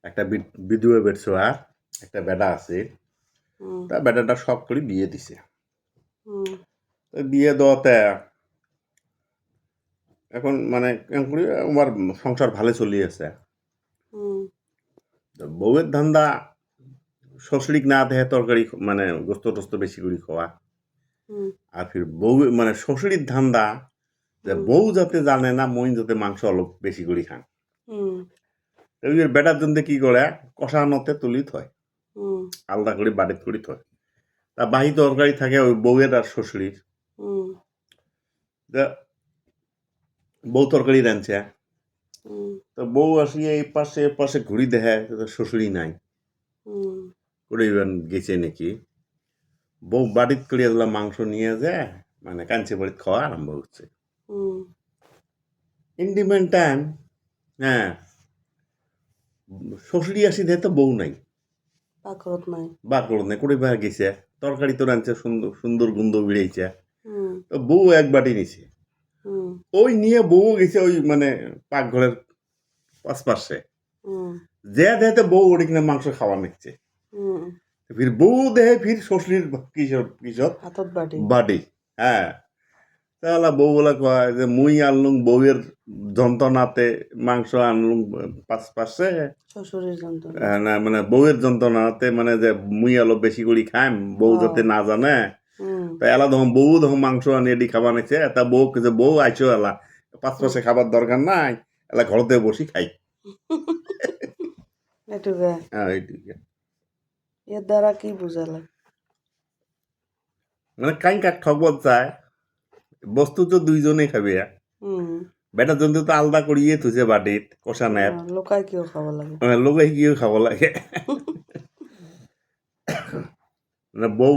একটা বিধবা বেটছোয়া একটা বেটা আছে তা বেটাটা শখ করে বিয়ে দিছে বিয়ে দেওয়াতে এখন মানে আমার সংসার ভালো চলিয়েছে বউয়ের ধান্দা শ্বশুরিক না দেহে তরকারি মানে গোস্ত টোস্ত বেশি করে খাওয়া আর ফির বউ মানে শ্বশুরির ধান্দা যে বউ যাতে জানে না মই যাতে মাংস অল্প বেশি করে খান বেটার জন্য কি করে কষানোতে তুলি থয় আলাদা করে বাড়িত করে থয় তা বাহি তরকারি থাকে ওই বউয়ের আর শ্বশুরির বউ তরকারি রাঁধছে তো বউ আসিয়ে এই পাশে ঘুরি দেখে শ্বশুরই নাই করে গেছে নাকি বউ বাড়িত করে এগুলা মাংস নিয়ে যায় মানে কাঞ্চি বাড়িত খাওয়া আরম্ভ হচ্ছে ইন্ডিমেন্ট টাইম হ্যাঁ শ্বশুরি আসি দেয় তো বউ নাই বাকরত নাই করে গেছে তরকারি তো রাঁধছে সুন্দর গুন্দ বেড়েছে তো বউ এক বাটি নিছে ওই নিয়ে বউ গেছে ওই মানে পাকঘরের পাশে যে দেহে বউ ওটি কিনা মাংস খাওয়া নিচ্ছে ফির বউ দেহে ফির শ্বশুরির কিশোর বাড়ি হ্যাঁ তাহলে বউ বলে কয় যে মুই আনলুম বউয়ের যন্ত্রণাতে মাংস আনলুম পাশে না মানে বউয়ের যন্ত্রণাতে মানে যে মুই আলো বেশি করে খাইম বউ যাতে না জানে তা এলা তখন বউ তখন মাংস আনি এটি খাবার নিচ্ছে তা বউ যে বউ আইসো এলা পাশে খাবার দরকার নাই এলা ঘরতে বসি খাই এর দ্বারা কি বুঝালে মানে কাই কাক ঠকব চায় বস্তু তো দুইজনেই খাবে বেটার জন্য তো আলাদা করিয়ে থুছে বাটিত কষা নেট লোকাই কিও খাব লাগে লোকাই কিও খাব লাগে বউ